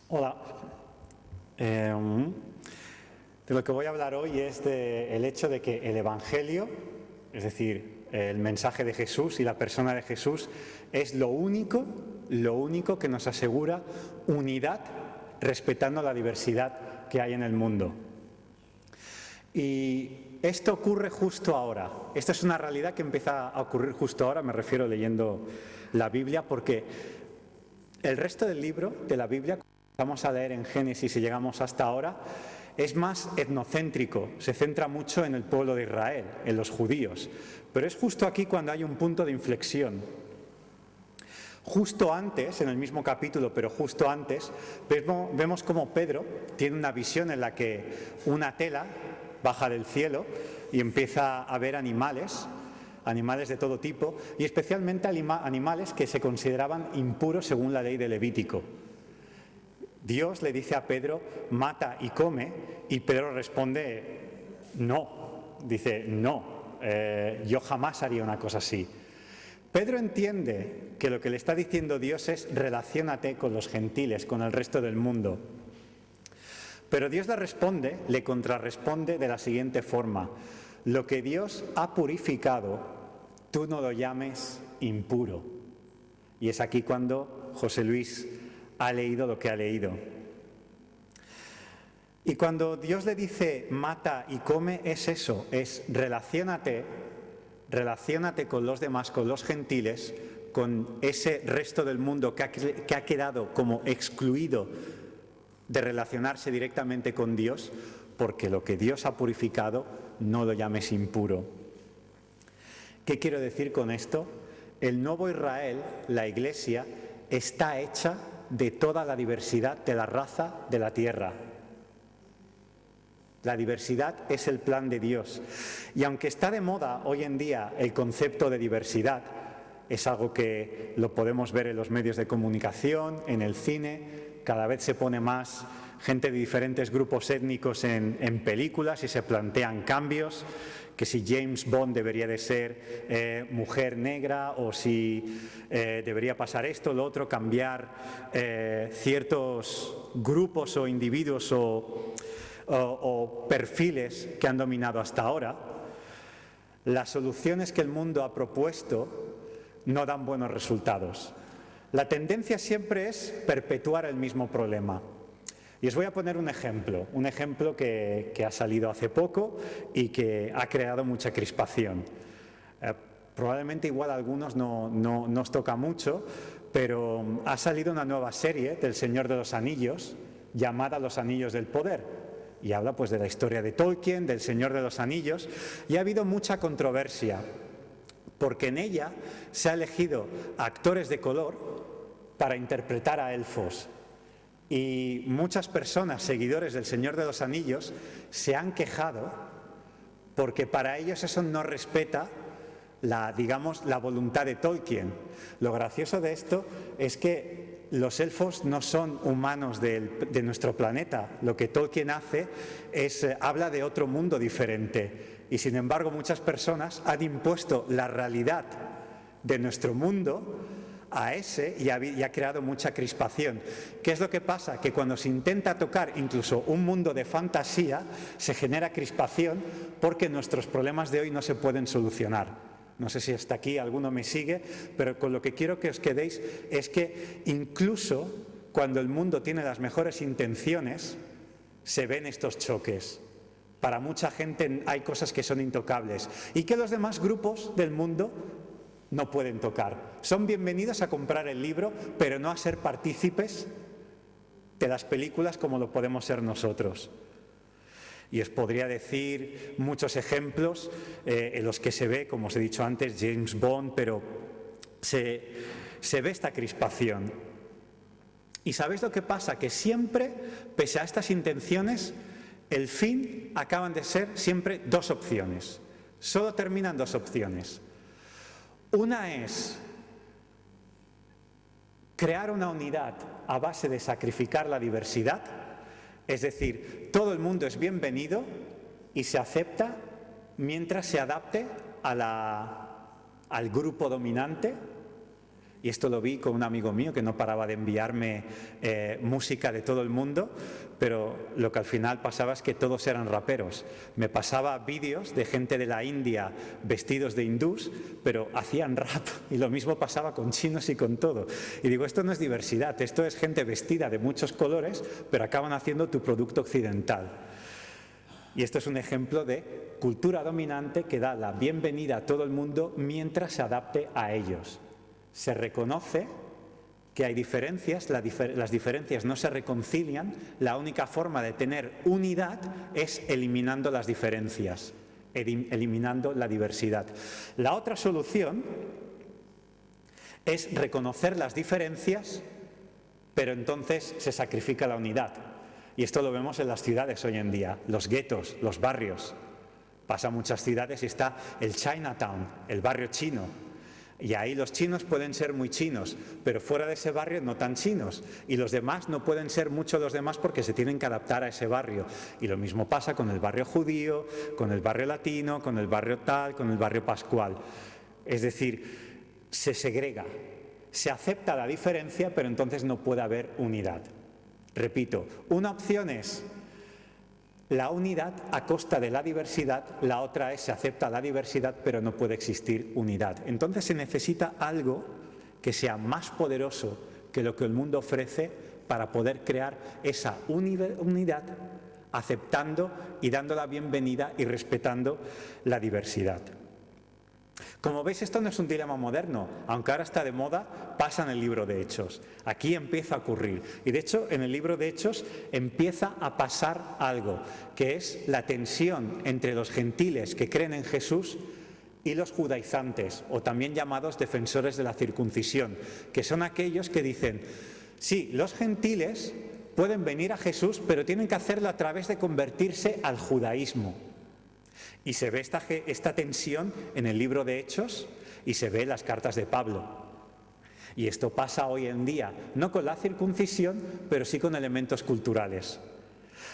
Hola. De lo que voy a hablar hoy es del hecho de que el Evangelio, es decir, el mensaje de Jesús y la persona de Jesús, es lo único que nos asegura unidad respetando la diversidad que hay en el mundo. Y esto ocurre justo ahora. Esta es una realidad que empieza a ocurrir justo ahora, me refiero leyendo la Biblia, porque el resto del libro de la Biblia, vamos a leer en Génesis y llegamos hasta ahora, es más etnocéntrico, se centra mucho en el pueblo de Israel, en los judíos. Pero es justo aquí cuando hay un punto de inflexión. Justo antes, en el mismo capítulo, pero justo antes, vemos cómo Pedro tiene una visión en la que una tela baja del cielo y empieza a ver animales de todo tipo, y especialmente animales que se consideraban impuros según la ley de Levítico. Dios le dice a Pedro, mata y come, y Pedro responde, no. Dice, no, yo jamás haría una cosa así. Pedro entiende que lo que le está diciendo Dios es, relaciónate con los gentiles, con el resto del mundo. Pero Dios le contrarresponde de la siguiente forma, lo que Dios ha purificado, tú no lo llames impuro. Y es aquí cuando José Luis ha leído lo que ha leído. Y cuando Dios le dice mata y come, es eso, es relaciónate con los demás, con los gentiles, con ese resto del mundo que ha quedado como excluido de relacionarse directamente con Dios, porque lo que Dios ha purificado no lo llames impuro. ¿Qué quiero decir con esto? El nuevo Israel, la Iglesia, está hecha de toda la diversidad de la raza de la tierra. La diversidad es el plan de Dios. Y aunque está de moda hoy en día el concepto de diversidad, es algo que lo podemos ver en los medios de comunicación, en el cine, cada vez se pone más gente de diferentes grupos étnicos en películas y se plantean cambios, que si James Bond debería de ser mujer negra o si debería pasar esto, lo otro, cambiar ciertos grupos o individuos o perfiles que han dominado hasta ahora. Las soluciones que el mundo ha propuesto no dan buenos resultados. La tendencia siempre es perpetuar el mismo problema. Y os voy a poner un ejemplo que ha salido hace poco y que ha creado mucha crispación. Probablemente igual a algunos no os toca mucho, pero ha salido una nueva serie del Señor de los Anillos llamada Los Anillos del Poder. Y habla pues de la historia de Tolkien, del Señor de los Anillos, y ha habido mucha controversia, porque en ella se ha elegido actores de color para interpretar a elfos. Y muchas personas, seguidores del Señor de los Anillos, se han quejado porque para ellos eso no respeta la voluntad de Tolkien. Lo gracioso de esto es que los elfos no son humanos de nuestro planeta. Lo que Tolkien hace es habla de otro mundo diferente. Y sin embargo muchas personas han impuesto la realidad de nuestro mundo a ese y ha creado mucha crispación. ¿Qué es lo que pasa? Que cuando se intenta tocar incluso un mundo de fantasía, se genera crispación porque nuestros problemas de hoy no se pueden solucionar. No sé si hasta aquí alguno me sigue, pero con lo que quiero que os quedéis es que incluso cuando el mundo tiene las mejores intenciones, se ven estos choques. Para mucha gente hay cosas que son intocables y que los demás grupos del mundo no pueden tocar. Son bienvenidos a comprar el libro, pero no a ser partícipes de las películas como lo podemos ser nosotros. Y os podría decir muchos ejemplos en los que se ve, como os he dicho antes, James Bond, pero se ve esta crispación. ¿Y sabéis lo que pasa? Que siempre, pese a estas intenciones, el fin acaban de ser siempre dos opciones. Solo terminan dos opciones. Una es crear una unidad a base de sacrificar la diversidad, es decir, todo el mundo es bienvenido y se acepta mientras se adapte al grupo dominante. Y esto lo vi con un amigo mío que no paraba de enviarme música de todo el mundo, pero lo que al final pasaba es que todos eran raperos. Me pasaba vídeos de gente de la India vestidos de hindús, pero hacían rap. Y lo mismo pasaba con chinos y con todo. Y digo, esto no es diversidad, esto es gente vestida de muchos colores, pero acaban haciendo tu producto occidental. Y esto es un ejemplo de cultura dominante que da la bienvenida a todo el mundo mientras se adapte a ellos. Se reconoce que hay diferencias, las diferencias no se reconcilian, la única forma de tener unidad es eliminando las diferencias, eliminando la diversidad. La otra solución es reconocer las diferencias, pero entonces se sacrifica la unidad. Y esto lo vemos en las ciudades hoy en día, los guetos, los barrios. Pasa a muchas ciudades y está el Chinatown, el barrio chino. Y ahí los chinos pueden ser muy chinos, pero fuera de ese barrio no tan chinos. Y los demás no pueden ser mucho los demás porque se tienen que adaptar a ese barrio. Y lo mismo pasa con el barrio judío, con el barrio latino, con el barrio tal, con el barrio pascual. Es decir, se segrega, se acepta la diferencia, pero entonces no puede haber unidad. Repito, una opción es la unidad a costa de la diversidad, la otra es se acepta la diversidad pero no puede existir unidad. Entonces se necesita algo que sea más poderoso que lo que el mundo ofrece para poder crear esa unidad, aceptando y dando la bienvenida y respetando la diversidad. Como veis, esto no es un dilema moderno, aunque ahora está de moda, pasa en el libro de Hechos. Aquí empieza a ocurrir. Y de hecho, en el libro de Hechos empieza a pasar algo, que es la tensión entre los gentiles que creen en Jesús y los judaizantes, o también llamados defensores de la circuncisión, que son aquellos que dicen, sí, los gentiles pueden venir a Jesús, pero tienen que hacerlo a través de convertirse al judaísmo. Y se ve esta tensión en el libro de Hechos y se ve en las cartas de Pablo. Y esto pasa hoy en día, no con la circuncisión, pero sí con elementos culturales.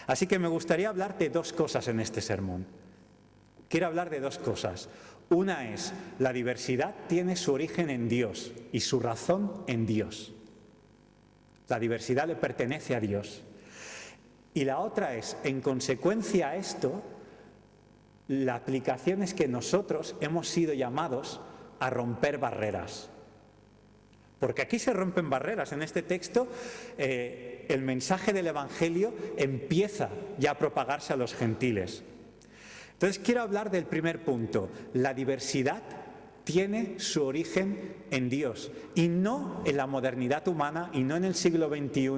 Así que me gustaría hablar de dos cosas en este sermón. Quiero hablar de dos cosas. Una es, la diversidad tiene su origen en Dios y su razón en Dios. La diversidad le pertenece a Dios. Y la otra es, en consecuencia a esto, la aplicación es que nosotros hemos sido llamados a romper barreras. Porque aquí se rompen barreras. En este texto el mensaje del Evangelio empieza ya a propagarse a los gentiles. Entonces quiero hablar del primer punto. La diversidad tiene su origen en Dios y no en la modernidad humana y no en el siglo XXI.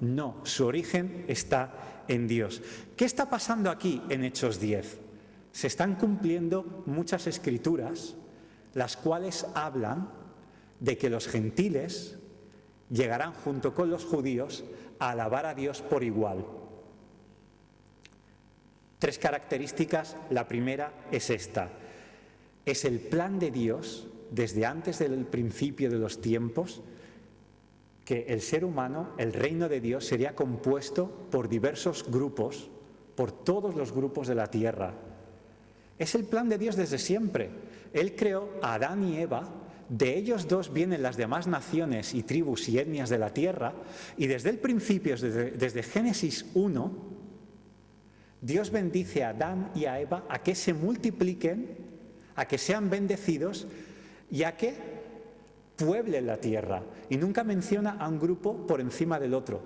No, su origen está en Dios. ¿Qué está pasando aquí en Hechos 10? Se están cumpliendo muchas escrituras, las cuales hablan de que los gentiles llegarán junto con los judíos a alabar a Dios por igual. Tres características. La primera es esta. Es el plan de Dios, desde antes del principio de los tiempos, que el ser humano, el reino de Dios, sería compuesto por diversos grupos, por todos los grupos de la tierra. Es el plan de Dios desde siempre. Él creó a Adán y Eva, de ellos dos vienen las demás naciones y tribus y etnias de la tierra, y desde el principio, desde Génesis 1, Dios bendice a Adán y a Eva a que se multipliquen, a que sean bendecidos y a que pueblen la tierra. Y nunca menciona a un grupo por encima del otro.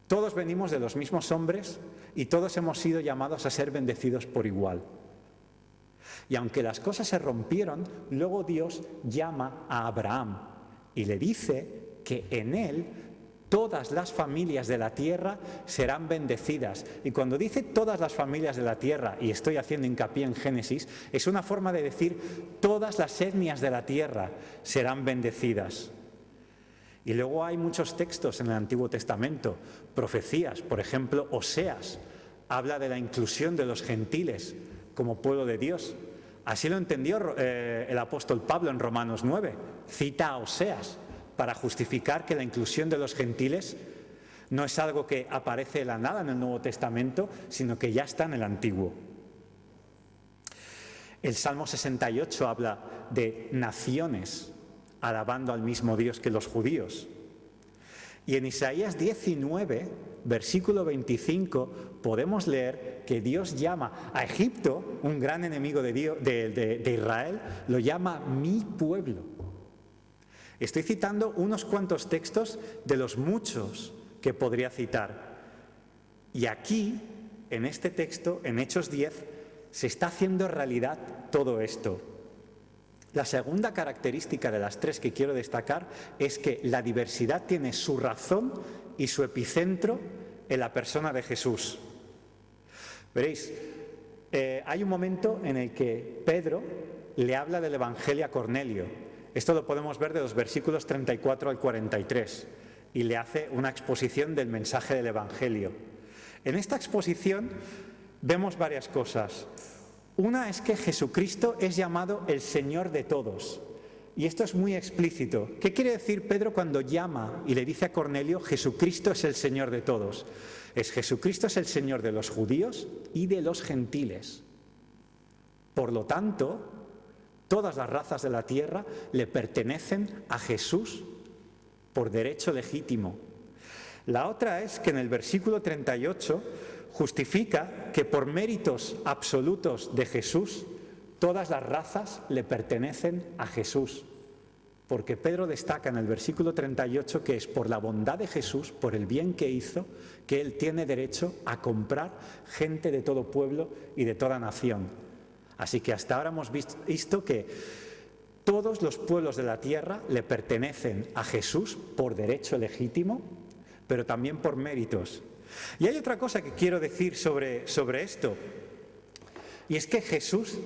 Todos venimos de los mismos hombres y todos hemos sido llamados a ser bendecidos por igual. Y aunque las cosas se rompieron, luego Dios llama a Abraham y le dice que en él todas las familias de la tierra serán bendecidas. Y cuando dice todas las familias de la tierra, y estoy haciendo hincapié en Génesis, es una forma de decir todas las etnias de la tierra serán bendecidas. Y luego hay muchos textos en el Antiguo Testamento, profecías, por ejemplo, Oseas, habla de la inclusión de los gentiles como pueblo de Dios. Así lo entendió el apóstol Pablo en Romanos 9, cita a Oseas para justificar que la inclusión de los gentiles no es algo que aparece de la nada en el Nuevo Testamento, sino que ya está en el Antiguo. El Salmo 68 habla de naciones alabando al mismo Dios que los judíos. Y en Isaías 19, versículo 25, podemos leer que Dios llama a Egipto, un gran enemigo de Israel, lo llama mi pueblo. Estoy citando unos cuantos textos de los muchos que podría citar. Y aquí, en este texto, en Hechos 10, se está haciendo realidad todo esto. La segunda característica de las tres que quiero destacar es que la diversidad tiene su razón y su epicentro en la persona de Jesús. Veréis, hay un momento en el que Pedro le habla del Evangelio a Cornelio. Esto lo podemos ver de los versículos 34 al 43 y le hace una exposición del mensaje del Evangelio. En esta exposición vemos varias cosas. Una es que Jesucristo es llamado el Señor de todos. Y esto es muy explícito. ¿Qué quiere decir Pedro cuando llama y le dice a Cornelio, Jesucristo es el Señor de todos? Jesucristo es el Señor de los judíos y de los gentiles. Por lo tanto, todas las razas de la tierra le pertenecen a Jesús por derecho legítimo. La otra es que en el versículo 38 justifica que por méritos absolutos de Jesús, todas las razas le pertenecen a Jesús. Porque Pedro destaca en el versículo 38 que es por la bondad de Jesús, por el bien que hizo, que Él tiene derecho a comprar gente de todo pueblo y de toda nación. Así que hasta ahora hemos visto que todos los pueblos de la tierra le pertenecen a Jesús por derecho legítimo, pero también por méritos. Y hay otra cosa que quiero decir sobre esto, y es que Jesús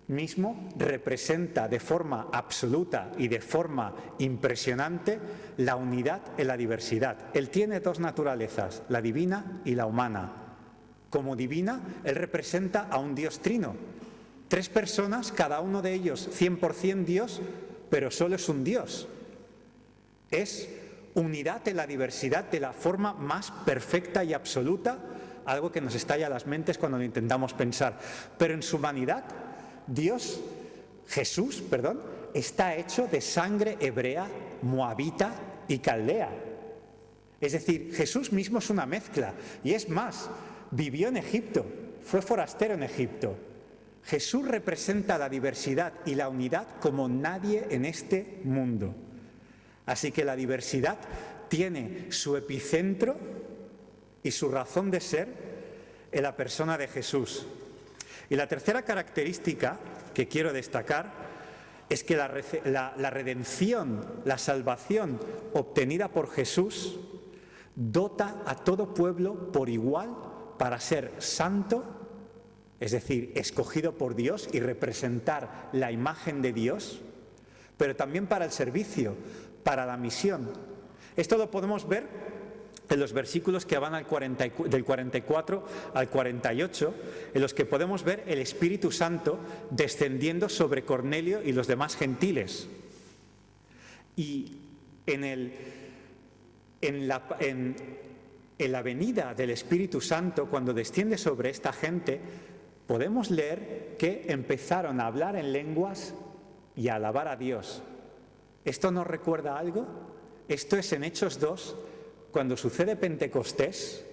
mismo representa de forma absoluta y de forma impresionante la unidad en la diversidad. Él tiene dos naturalezas, la divina y la humana. Como divina, Él representa a un Dios trino. Tres personas, cada uno de ellos 100% Dios, pero solo es un Dios. Es unidad en la diversidad de la forma más perfecta y absoluta, algo que nos estalla a las mentes cuando lo intentamos pensar. Pero en su humanidad, Jesús, está hecho de sangre hebrea, moabita y caldea. Es decir, Jesús mismo es una mezcla. Y es más, vivió en Egipto, fue forastero en Egipto. Jesús representa la diversidad y la unidad como nadie en este mundo. Así que la diversidad tiene su epicentro y su razón de ser en la persona de Jesús. Y la tercera característica que quiero destacar es que la redención, la salvación obtenida por Jesús dota a todo pueblo por igual para ser santo, es decir, escogido por Dios y representar la imagen de Dios, pero también para el servicio, para la misión. Esto lo podemos ver en los versículos que van del 44 al 48, en los que podemos ver el Espíritu Santo descendiendo sobre Cornelio y los demás gentiles. Y en la venida del Espíritu Santo, cuando desciende sobre esta gente, podemos leer que empezaron a hablar en lenguas y a alabar a Dios. ¿Esto nos recuerda algo? Esto es en Hechos 2, cuando sucede Pentecostés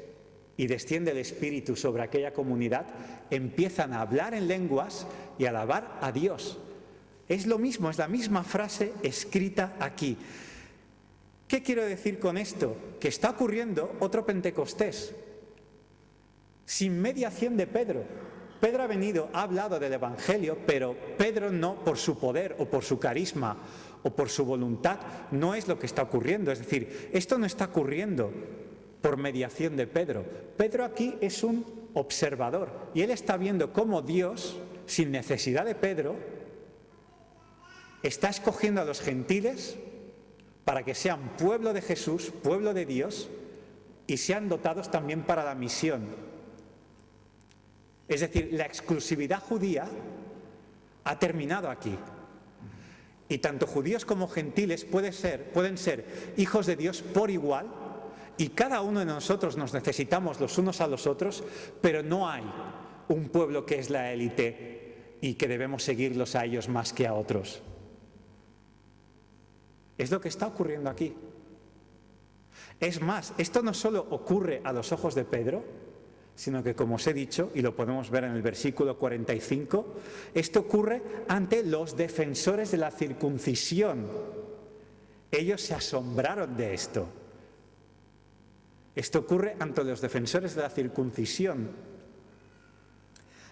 y desciende el Espíritu sobre aquella comunidad, empiezan a hablar en lenguas y a alabar a Dios. Es lo mismo, es la misma frase escrita aquí. ¿Qué quiero decir con esto? Que está ocurriendo otro Pentecostés, sin mediación de Pedro. Pedro ha venido, ha hablado del Evangelio, pero Pedro no por su poder o por su carisma o por su voluntad, no es lo que está ocurriendo. Es decir, esto no está ocurriendo por mediación de Pedro. Pedro aquí es un observador y él está viendo cómo Dios, sin necesidad de Pedro, está escogiendo a los gentiles para que sean pueblo de Jesús, pueblo de Dios, y sean dotados también para la misión. Es decir, la exclusividad judía ha terminado aquí. Y tanto judíos como gentiles pueden ser hijos de Dios por igual, y cada uno de nosotros nos necesitamos los unos a los otros, pero no hay un pueblo que es la élite y que debemos seguirlos a ellos más que a otros. Es lo que está ocurriendo aquí. Es más, esto no solo ocurre a los ojos de Pedro, sino que, como os he dicho, y lo podemos ver en el versículo 45, esto ocurre ante los defensores de la circuncisión. Ellos se asombraron de esto. Esto ocurre ante los defensores de la circuncisión.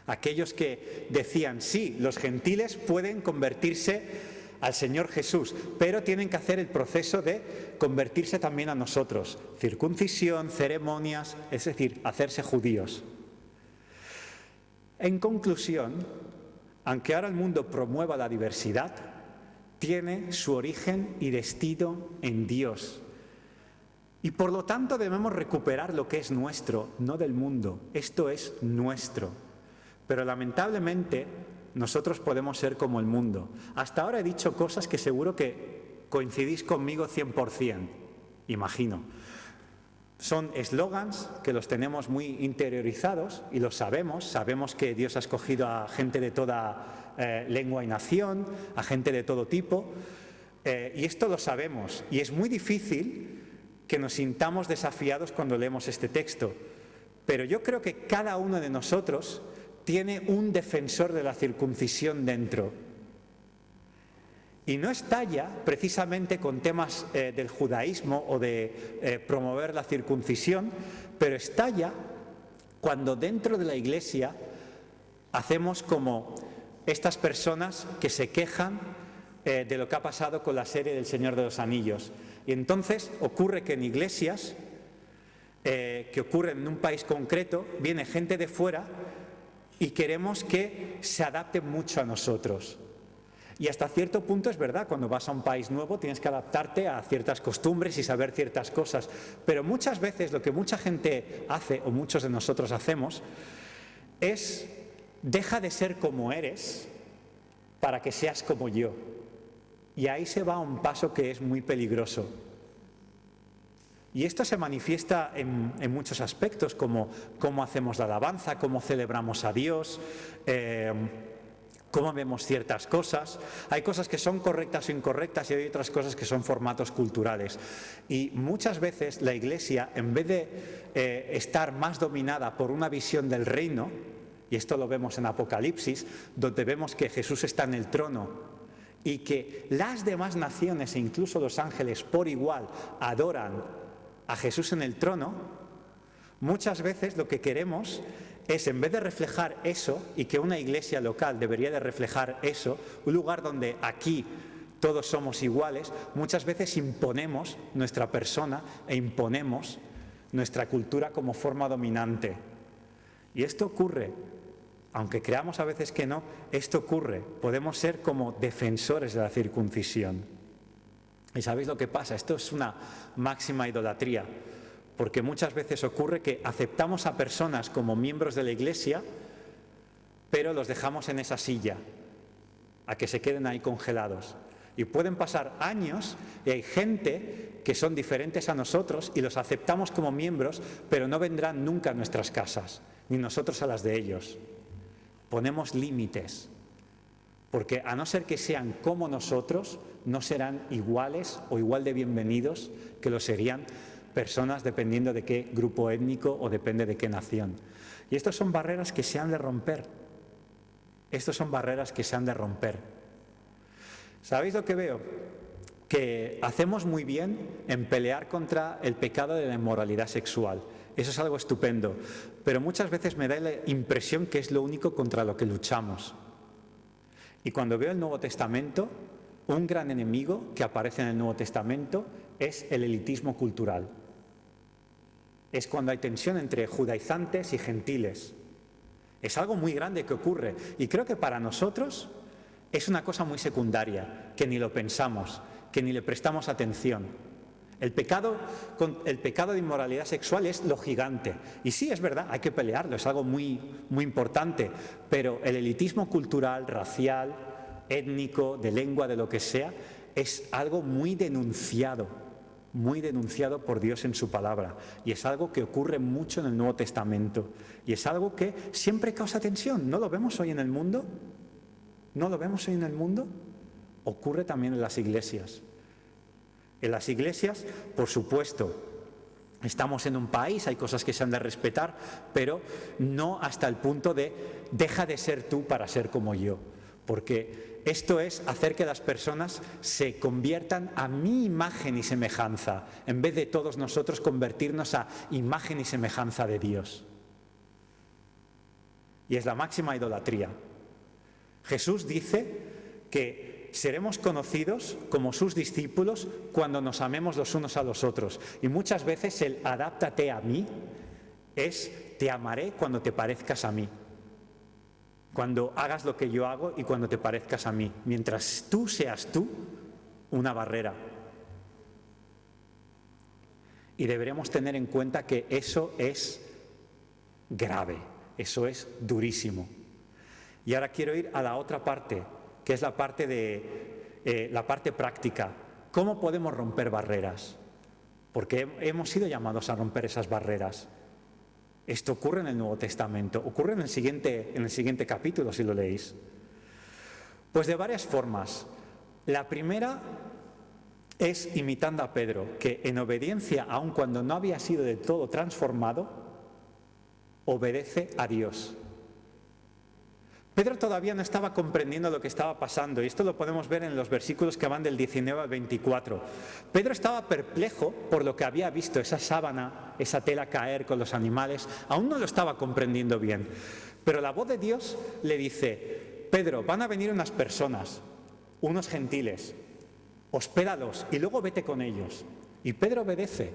Aquellos que decían, sí, los gentiles pueden convertirse al Señor Jesús, pero tienen que hacer el proceso de convertirse también a nosotros. Circuncisión, ceremonias, es decir, hacerse judíos. En conclusión, aunque ahora el mundo promueva la diversidad, tiene su origen y destino en Dios. Y por lo tanto debemos recuperar lo que es nuestro, no del mundo. Esto es nuestro. Pero lamentablemente nosotros podemos ser como el mundo. Hasta ahora he dicho cosas que seguro que coincidís conmigo 100%, imagino. Son eslogans que los tenemos muy interiorizados y los sabemos que Dios ha escogido a gente de toda lengua y nación, a gente de todo tipo, y esto lo sabemos, y es muy difícil que nos sintamos desafiados cuando leemos este texto, pero yo creo que cada uno de nosotros tiene un defensor de la circuncisión dentro. Y no estalla precisamente con temas del judaísmo o de promover la circuncisión, pero estalla cuando dentro de la Iglesia hacemos como estas personas que se quejan de lo que ha pasado con la serie del Señor de los Anillos. Y entonces ocurre que en iglesias, que ocurren en un país concreto, viene gente de fuera y queremos que se adapten mucho a nosotros. Y hasta cierto punto es verdad, cuando vas a un país nuevo tienes que adaptarte a ciertas costumbres y saber ciertas cosas, pero muchas veces lo que mucha gente hace, o muchos de nosotros hacemos, es deja de ser como eres para que seas como yo. Y ahí se va a un paso que es muy peligroso. Y esto se manifiesta en muchos aspectos, como cómo hacemos la alabanza, cómo celebramos a Dios, cómo vemos ciertas cosas. Hay cosas que son correctas o incorrectas y hay otras cosas que son formatos culturales. Y muchas veces la Iglesia, en vez de estar más dominada por una visión del reino, y esto lo vemos en Apocalipsis, donde vemos que Jesús está en el trono y que las demás naciones e incluso los ángeles por igual adoran a Jesús en el trono, muchas veces lo que queremos es, en vez de reflejar eso, y que una iglesia local debería de reflejar eso, un lugar donde aquí todos somos iguales, muchas veces imponemos nuestra persona e imponemos nuestra cultura como forma dominante. Y esto ocurre, aunque creamos a veces que no, esto ocurre. Podemos ser como defensores de la circuncisión. ¿Y sabéis lo que pasa? Esto es una máxima idolatría, porque muchas veces ocurre que aceptamos a personas como miembros de la Iglesia, pero los dejamos en esa silla, a que se queden ahí congelados. Y pueden pasar años y hay gente que son diferentes a nosotros y los aceptamos como miembros, pero no vendrán nunca a nuestras casas, ni nosotros a las de ellos. Ponemos límites, porque a no ser que sean como nosotros, no serán iguales o igual de bienvenidos que lo serían personas dependiendo de qué grupo étnico o depende de qué nación. Y estas son barreras que se han de romper. Estas son barreras que se han de romper. ¿Sabéis lo que veo? Que hacemos muy bien en pelear contra el pecado de la inmoralidad sexual. Eso es algo estupendo, pero muchas veces me da la impresión que es lo único contra lo que luchamos. Y cuando veo el Nuevo Testamento, un gran enemigo que aparece en el Nuevo Testamento es el elitismo cultural. Es cuando hay tensión entre judaizantes y gentiles. Es algo muy grande que ocurre y creo que para nosotros es una cosa muy secundaria, que ni lo pensamos, que ni le prestamos atención. El pecado de inmoralidad sexual es lo gigante. Y sí, es verdad, hay que pelearlo, es algo muy, muy importante, pero el elitismo cultural, racial, étnico, de lengua, de lo que sea, es algo muy denunciado por Dios en su palabra. Y es algo que ocurre mucho en el Nuevo Testamento. Y es algo que siempre causa tensión. ¿No lo vemos hoy en el mundo? ¿No lo vemos hoy en el mundo? Ocurre también en las iglesias. En las iglesias, por supuesto, estamos en un país, hay cosas que se han de respetar, pero no hasta el punto de deja de ser tú para ser como yo, porque esto es hacer que las personas se conviertan a mi imagen y semejanza, en vez de todos nosotros convertirnos a imagen y semejanza de Dios. Y es la máxima idolatría. Jesús dice que seremos conocidos como sus discípulos cuando nos amemos los unos a los otros. Y muchas veces el adáptate a mí es te amaré cuando te parezcas a mí. Cuando hagas lo que yo hago y cuando te parezcas a mí. Mientras tú seas tú, una barrera. Y deberemos tener en cuenta que eso es grave, eso es durísimo. Y ahora quiero ir a la otra parte, que es la parte práctica. ¿Cómo podemos romper barreras? Porque hemos sido llamados a romper esas barreras. Esto ocurre en el Nuevo Testamento, ocurre en el siguiente capítulo, si lo leéis. Pues de varias formas. La primera es imitando a Pedro, que en obediencia, aun cuando no había sido del todo transformado, obedece a Dios. Pedro todavía no estaba comprendiendo lo que estaba pasando, y esto lo podemos ver en los versículos que van del 19 al 24. Pedro estaba perplejo por lo que había visto, esa sábana, esa tela caer con los animales, aún no lo estaba comprendiendo bien. Pero la voz de Dios le dice: Pedro, van a venir unas personas, unos gentiles, hospédalos y luego vete con ellos. Y Pedro obedece.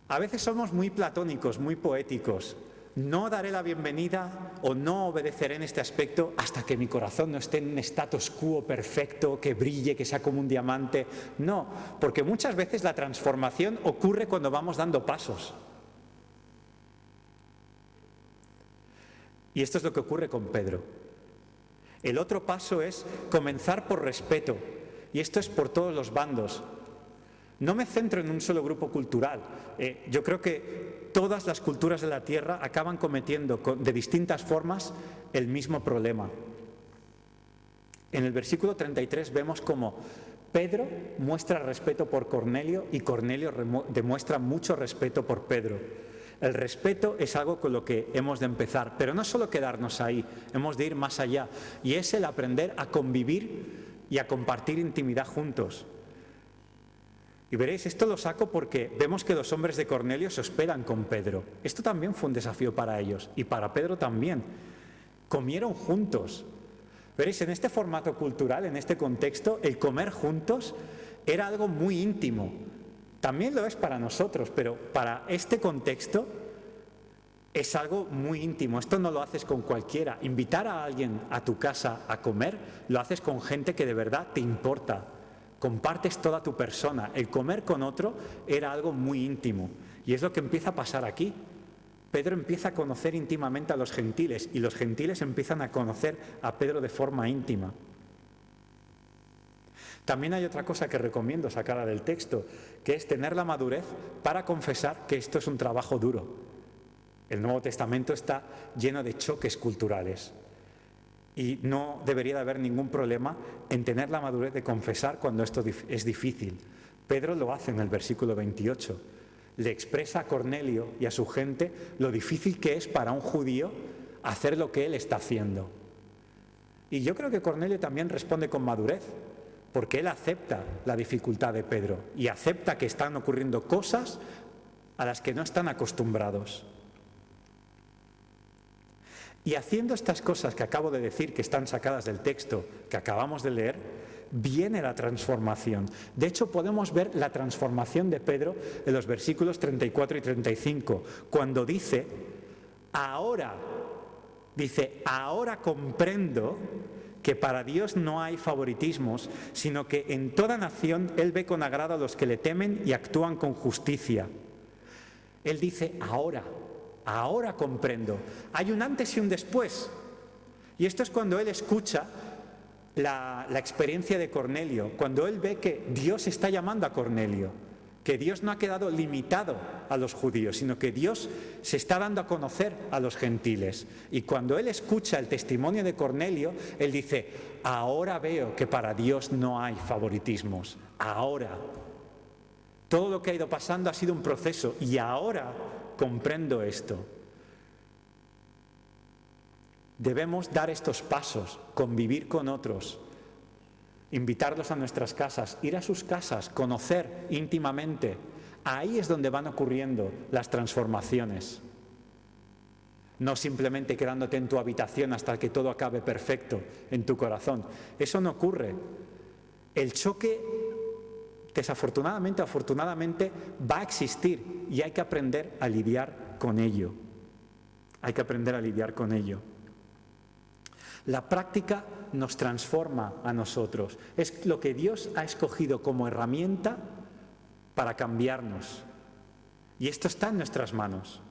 A veces somos muy platónicos, muy poéticos. No daré la bienvenida o no obedeceré en este aspecto hasta que mi corazón no esté en un status quo perfecto, que brille, que sea como un diamante. No, porque muchas veces la transformación ocurre cuando vamos dando pasos. Y esto es lo que ocurre con Pedro. El otro paso es comenzar por respeto, y esto es por todos los bandos. No me centro en un solo grupo cultural. Yo creo que todas las culturas de la tierra acaban cometiendo de distintas formas el mismo problema. En el versículo 33 vemos cómo Pedro muestra respeto por Cornelio y Cornelio demuestra mucho respeto por Pedro. El respeto es algo con lo que hemos de empezar, pero no solo quedarnos ahí, hemos de ir más allá, y es el aprender a convivir y a compartir intimidad juntos. Y veréis, esto lo saco porque vemos que los hombres de Cornelio se hospedan con Pedro. Esto también fue un desafío para ellos y para Pedro también. Comieron juntos. Veréis, en este formato cultural, en este contexto, el comer juntos era algo muy íntimo. También lo es para nosotros, pero para este contexto es algo muy íntimo. Esto no lo haces con cualquiera. Invitar a alguien a tu casa a comer, lo haces con gente que de verdad te importa. Compartes toda tu persona. El comer con otro era algo muy íntimo. Y es lo que empieza a pasar aquí. Pedro empieza a conocer íntimamente a los gentiles y los gentiles empiezan a conocer a Pedro de forma íntima. También hay otra cosa que recomiendo sacada del texto, que es tener la madurez para confesar que esto es un trabajo duro. El Nuevo Testamento está lleno de choques culturales. Y no debería de haber ningún problema en tener la madurez de confesar cuando esto es difícil. Pedro lo hace en el versículo 28. Le expresa a Cornelio y a su gente lo difícil que es para un judío hacer lo que él está haciendo. Y yo creo que Cornelio también responde con madurez, porque él acepta la dificultad de Pedro y acepta que están ocurriendo cosas a las que no están acostumbrados. Y haciendo estas cosas que acabo de decir, que están sacadas del texto que acabamos de leer, viene la transformación. De hecho, podemos ver la transformación de Pedro en los versículos 34 y 35, cuando dice, ahora comprendo que para Dios no hay favoritismos, sino que en toda nación Él ve con agrado a los que le temen y actúan con justicia. Él dice, ahora comprendo. Hay un antes y un después. Y esto es cuando él escucha la experiencia de Cornelio, cuando él ve que Dios está llamando a Cornelio, que Dios no ha quedado limitado a los judíos, sino que Dios se está dando a conocer a los gentiles. Y cuando él escucha el testimonio de Cornelio, él dice, ahora veo que para Dios no hay favoritismos. Ahora Todo lo que ha ido pasando ha sido un proceso y ahora comprendo esto. Debemos dar estos pasos, convivir con otros, invitarlos a nuestras casas, ir a sus casas, conocer íntimamente. Ahí es donde van ocurriendo las transformaciones. No simplemente quedándote en tu habitación hasta que todo acabe perfecto en tu corazón. Eso no ocurre. El choque, desafortunadamente o afortunadamente, va a existir y hay que aprender a lidiar con ello. Hay que aprender a lidiar con ello. La práctica nos transforma a nosotros. Es lo que Dios ha escogido como herramienta para cambiarnos. Y esto está en nuestras manos.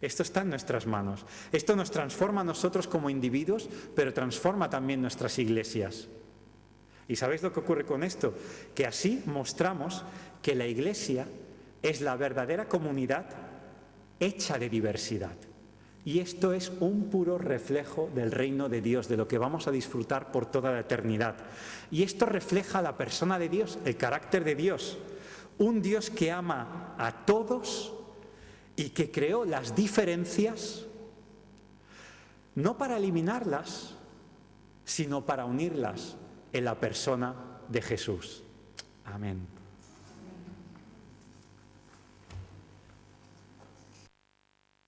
Esto está en nuestras manos. Esto nos transforma a nosotros como individuos, pero transforma también nuestras iglesias. ¿Y sabéis lo que ocurre con esto? Que así mostramos que la iglesia es la verdadera comunidad hecha de diversidad. Y esto es un puro reflejo del reino de Dios, de lo que vamos a disfrutar por toda la eternidad. Y esto refleja la persona de Dios, el carácter de Dios. Un Dios que ama a todos y que creó las diferencias, no para eliminarlas, sino para unirlas en la persona de Jesús. Amén.